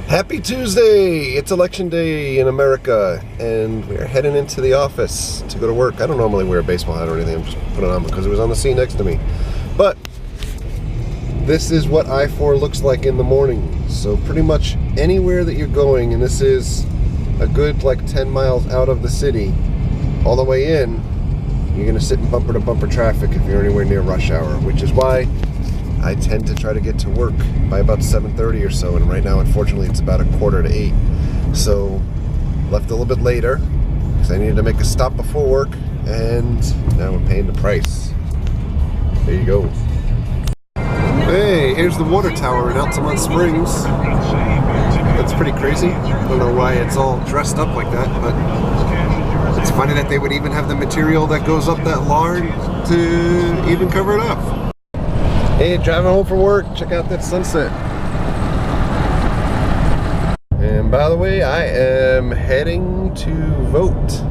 Happy Tuesday! It's election day in America, and we're heading into the office to go to work. I don't normally wear a baseball hat or anything. I'm just putting it on because it was on the seat next to me. But this is what I-4 looks like in the morning. So pretty much anywhere that you're going, and this is a good like 10 miles out of the city, all the way in, you're going to sit in bumper to bumper traffic if you're anywhere near rush hour, which is why I tend to try to get to work by about 7:30 or so, and right now unfortunately it's about 7:45. So left a little bit later because I needed to make a stop before work, and now we're paying the price. There you go. Hey, here's the water tower in Altamont Springs. That's pretty crazy. I don't know why it's all dressed up like that, but it's funny that they would even have the material that goes up that large to even cover it up. Hey, driving home from work, check out that sunset. And by the way, I am heading to vote.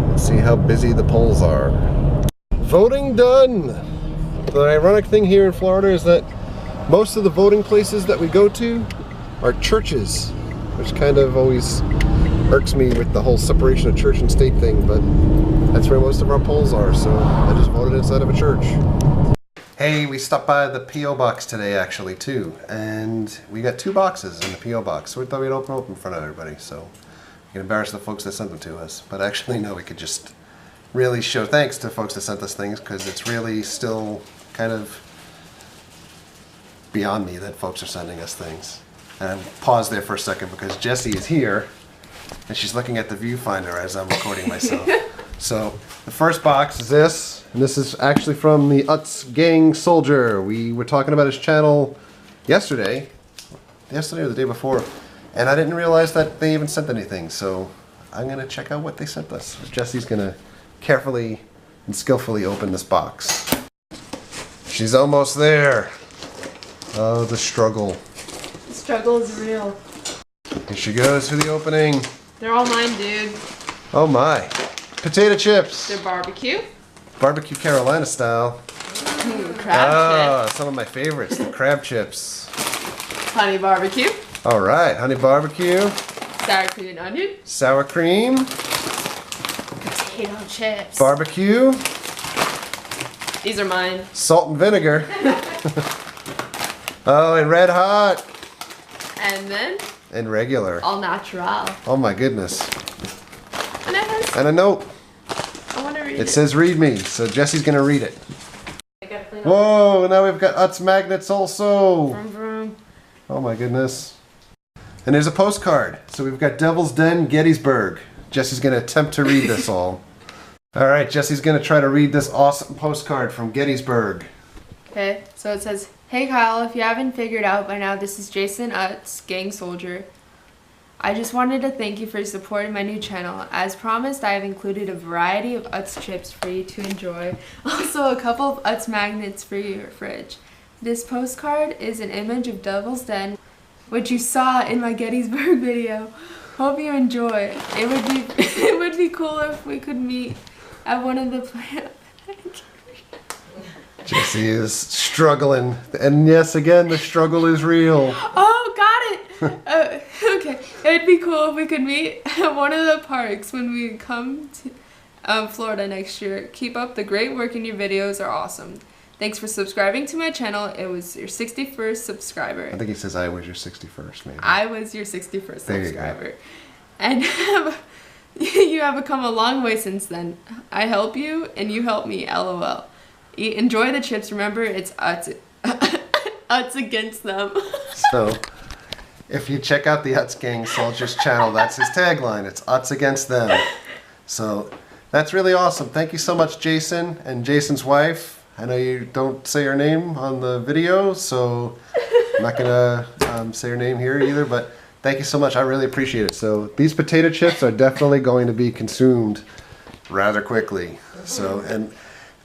Let's see how busy the polls are. Voting done! The ironic thing here in Florida is that most of the voting places that we go to are churches, which kind of always irks me with the whole separation of church and state thing, but that's where most of our polls are, so I just voted inside of a church. Hey, we stopped by the P.O. box today actually too, and we got 2 boxes in the P.O. box, so we thought we'd open up in front of everybody, so we can embarrass the folks that sent them to us. But actually no, we could just really show thanks to folks that sent us things, because it's really still kind of beyond me that folks are sending us things. And pause there for a second because Jessie is here and she's looking at the viewfinder as I'm recording myself. So the first box is this, and this is actually from the Utz Gang Soldier. We were talking about his channel yesterday or the day before, and I didn't realize that they even sent anything, so I'm gonna check out what they sent us. Jessie's gonna carefully and skillfully open this box. She's almost there. Oh, the struggle. The struggle is real. Here she goes for the opening. They're all mine, dude. Oh my. Potato chips. They're barbecue. Barbecue Carolina style. Crab chips. Some of my favorites, the crab chips. Honey barbecue. All right, honey barbecue. Sour cream and onion. Sour cream. Potato chips. Barbecue. These are mine. Salt and vinegar. Oh, and red hot. And then? And regular. All natural. Oh my goodness. And it has, And a note. I want to read it. It says read me, so Jessie's gonna read it. I gotta clean up. Whoa, now we've got Utz magnets also. Vroom, vroom. Oh my goodness. And there's a postcard. So we've got Devil's Den, Gettysburg. Jessie's gonna attempt to read this all. All right, Jessie's gonna try to read this awesome postcard from Gettysburg. Okay, so it says, "Hey Kyle, if you haven't figured out by now, this is Jason Utz, Gang Soldier. I just wanted to thank you for supporting my new channel. As promised, I have included a variety of Utz chips for you to enjoy. Also, a couple of Utz magnets for your fridge. This postcard is an image of Devil's Den, which you saw in my Gettysburg video. Hope you enjoy. It would be cool if we could meet at one of the plants." Jessie is struggling. And yes, again, the struggle is real. Oh, got it! Okay, it'd be cool if we could meet at one of the parks when we come to Florida next year. Keep up the great work, and your videos are awesome. Thanks for subscribing to my channel. It was your 61st subscriber. I think he says I was your 61st, maybe. I was your 61st There you subscriber. go. And you have come a long way since then. I help you, and you help me, LOL. Enjoy the chips. Remember, it's Utz. Utz against them. So, if you check out the Utz Gang Soldier's channel, that's his tagline. It's Utz against them. So, that's really awesome. Thank you so much, Jason and Jason's wife. I know you don't say her name on the video, so I'm not going to say her name here either, but thank you so much. I really appreciate it. So, these potato chips are definitely going to be consumed rather quickly. So, and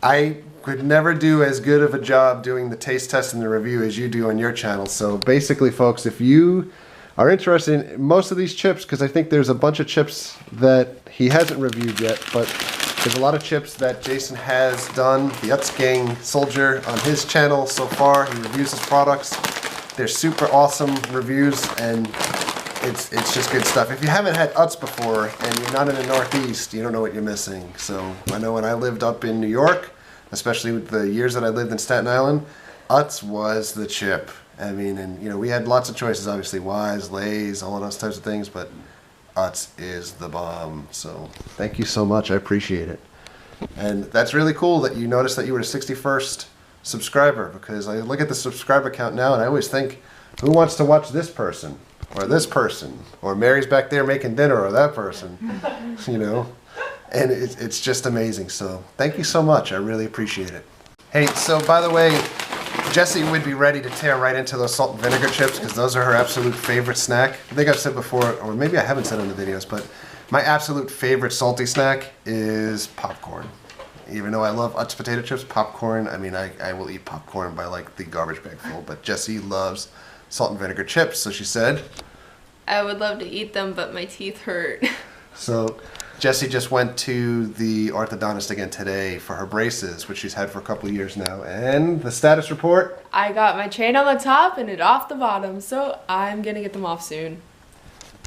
I could never do as good of a job doing the taste test and the review as you do on your channel. So basically, folks, if you are interested in most of these chips, because I think there's a bunch of chips that he hasn't reviewed yet, but there's a lot of chips that Jason has done, the Utz Gang Soldier, on his channel so far. He reviews his products. They're super awesome reviews, and it's just good stuff. If you haven't had Utz before and you're not in the Northeast, you don't know what you're missing. So I know when I lived up in New York, especially with the years that I lived in Staten Island, Utz was the chip. I mean, and you know, we had lots of choices, obviously, Wise, Lay's, all of those types of things, but Utz is the bomb. So thank you so much. I appreciate it. And that's really cool that you noticed that you were the 61st subscriber, because I look at the subscriber count now and I always think, who wants to watch this person or this person, or Mary's back there making dinner, or that person, you know? And it's just amazing. So thank you so much. I really appreciate it. Hey, so by the way, Jessie would be ready to tear right into those salt and vinegar chips because those are her absolute favorite snack. I think I've said before, or maybe I haven't said in the videos, but my absolute favorite salty snack is popcorn. Even though I love Utz potato chips, popcorn, I mean, I will eat popcorn by like the garbage bag full, but Jessie loves salt and vinegar chips, so she said, I would love to eat them, but my teeth hurt. So Jessie just went to the orthodontist again today for her braces, which she's had for a couple of years now. And the status report? I got my chain on the top and it off the bottom, so I'm gonna get them off soon.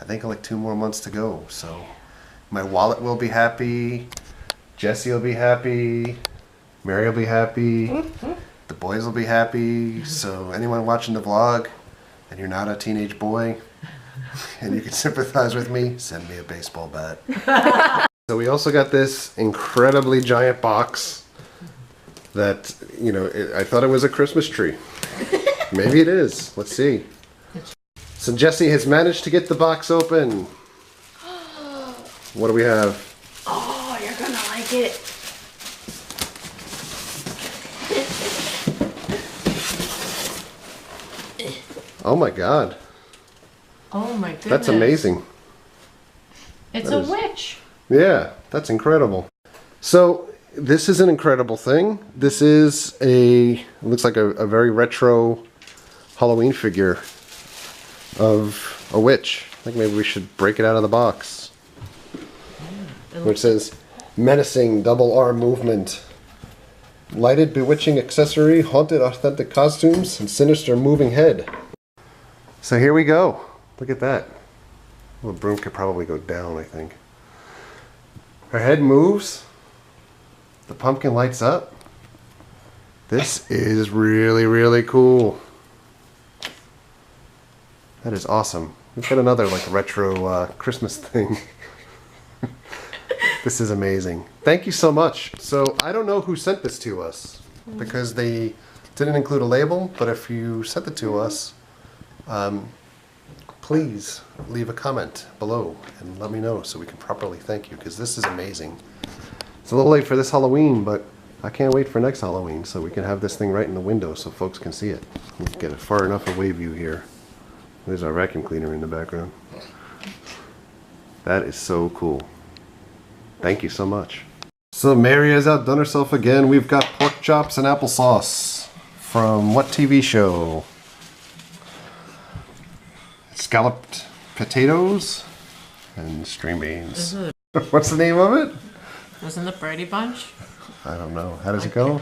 I think like 2 more months to go. So my wallet will be happy. Jessie will be happy. Mary will be happy. The boys will be happy. So anyone watching the vlog and you're not a teenage boy and you can sympathize with me, send me a baseball bat. So we also got this incredibly giant box that, you know, I thought it was a Christmas tree. Maybe it is. Let's see. So Jessie has managed to get the box open. What do we have? Oh, you're gonna like it. Oh my God. Oh my goodness. That's amazing. It's That a is- witch. Yeah, that's incredible. So this is an incredible thing. This is it looks like a very retro Halloween figure of a witch. I think maybe we should break it out of the box. Which says, menacing double arm movement. Lighted bewitching accessory, haunted authentic costumes, and sinister moving head. So here we go. Look at that. Well, the broom could probably go down, I think. Her head moves. The pumpkin lights up. This is really, really cool. That is awesome. We've got another like retro Christmas thing. This is amazing. Thank you so much. So I don't know who sent this to us because they didn't include a label, but if you sent it to us, please leave a comment below and let me know so we can properly thank you, because this is amazing. It's a little late for this Halloween, but I can't wait for next Halloween so we can have this thing right in the window so folks can see it. Let's get it far enough away view here. There's our vacuum cleaner in the background. That is so cool. Thank you so much. So Mary has outdone herself again. We've got pork chops and applesauce. From what TV show? Scalloped potatoes and string beans. What's the name of it? Wasn't the Brady Bunch? I don't know. How does it go?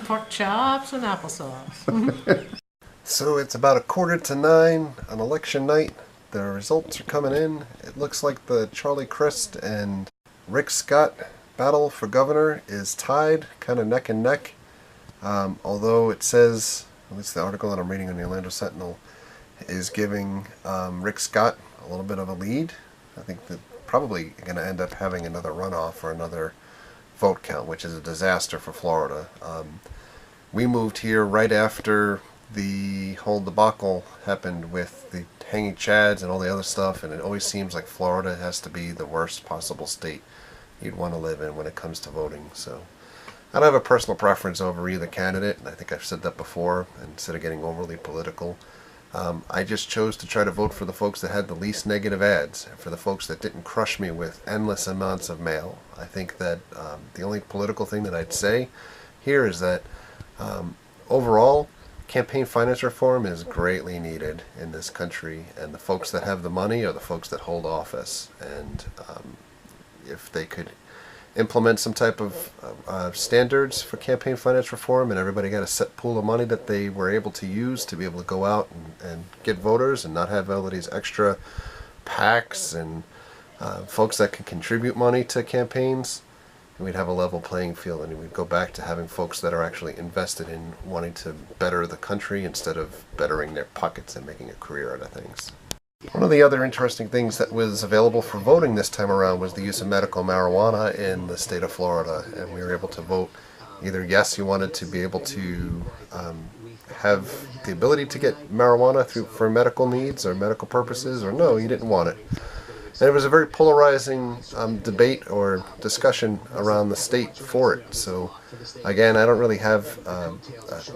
Pork chops and applesauce. So it's about 8:45 on election night. The results are coming in. It looks like the Charlie Crist and Rick Scott battle for governor is tied, kind of neck and neck. Although it says, at least the article that I'm reading on the Orlando Sentinel is giving Rick Scott a little bit of a lead. I think that probably going to end up having another runoff or another vote count, which is a disaster for Florida. We moved here right after the whole debacle happened with the hanging chads and all the other stuff, and it always seems like Florida has to be the worst possible state you'd want to live in when it comes to voting. So I don't have a personal preference over either candidate, and I think I've said that before, instead of getting overly political. I just chose to try to vote for the folks that had the least negative ads, for the folks that didn't crush me with endless amounts of mail. I think that the only political thing that I'd say here is that overall, campaign finance reform is greatly needed in this country, and the folks that have the money are the folks that hold office. And if they could implement some type of standards for campaign finance reform, and everybody got a set pool of money that they were able to use to be able to go out and get voters and not have all of these extra PACs and folks that can contribute money to campaigns, and we'd have a level playing field, and we'd go back to having folks that are actually invested in wanting to better the country instead of bettering their pockets and making a career out of things. One of the other interesting things that was available for voting this time around was the use of medical marijuana in the state of Florida, and we were able to vote either yes, you wanted to be able to have the ability to get marijuana for medical needs or medical purposes, or no, you didn't want it. And it was a very polarizing debate or discussion around the state for it. So again, I don't really have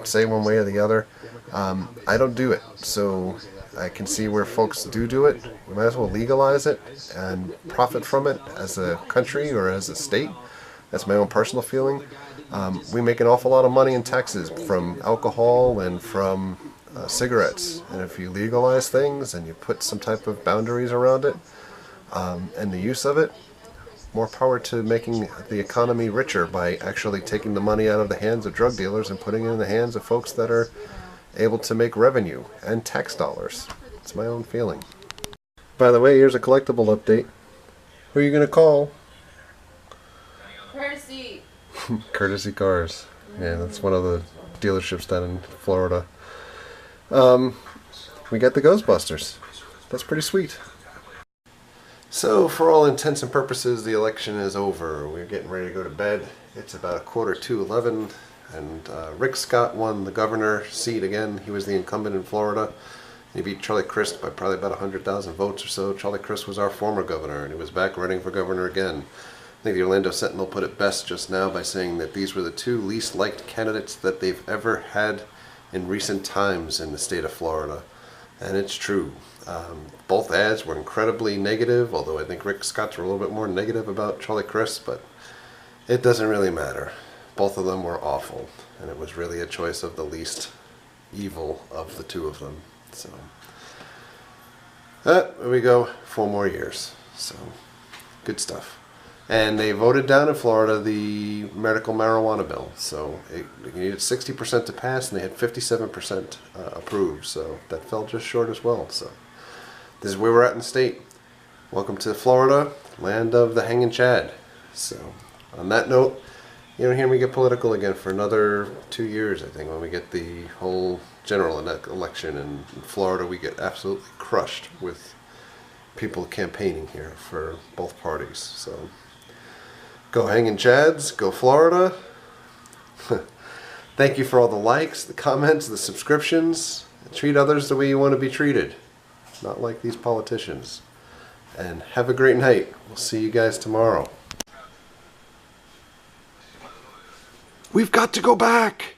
say one way or the other. I don't do it, so I can see where folks do it. We might as well legalize it and profit from it as a country or as a state. That's my own personal feeling. We make an awful lot of money in taxes from alcohol and from cigarettes. And if you legalize things and you put some type of boundaries around it and the use of it, more power to making the economy richer by actually taking the money out of the hands of drug dealers and putting it in the hands of folks that are able to make revenue and tax dollars. It's my own feeling. By the way, here's a collectible update. Who are you going to call? Percy. Courtesy Cars. Yeah, that's one of the dealerships down in Florida. We got the Ghostbusters. That's pretty sweet. So, for all intents and purposes, the election is over. We're getting ready to go to bed. It's about 11:15, and Rick Scott won the governor seat again. He was the incumbent in Florida. He beat Charlie Crist by probably about 100,000 votes or so. Charlie Crist was our former governor, and he was back running for governor again. I think the Orlando Sentinel put it best just now by saying that these were the two least liked candidates that they've ever had in recent times in the state of Florida. And it's true. Both ads were incredibly negative, although I think Rick Scott's were a little bit more negative about Charlie Crist, but it doesn't really matter. Both of them were awful, and it was really a choice of the least evil of the two of them. So, there we go, 4 more years. So, good stuff. And they voted down in Florida the medical marijuana bill. So it needed 60% to pass, and they had 57% approved. So that fell just short as well. So this is where we're at in the state. Welcome to Florida, land of the hanging Chad. So on that note, you don't hear me get political again for another 2 years, I think, when we get the whole general election. And in Florida, we get absolutely crushed with people campaigning here for both parties. So go hanging Chads, go Florida. Thank you for all the likes, the comments, the subscriptions. Treat others the way you want to be treated, not like these politicians. And have a great night. We'll see you guys tomorrow. We've got to go back.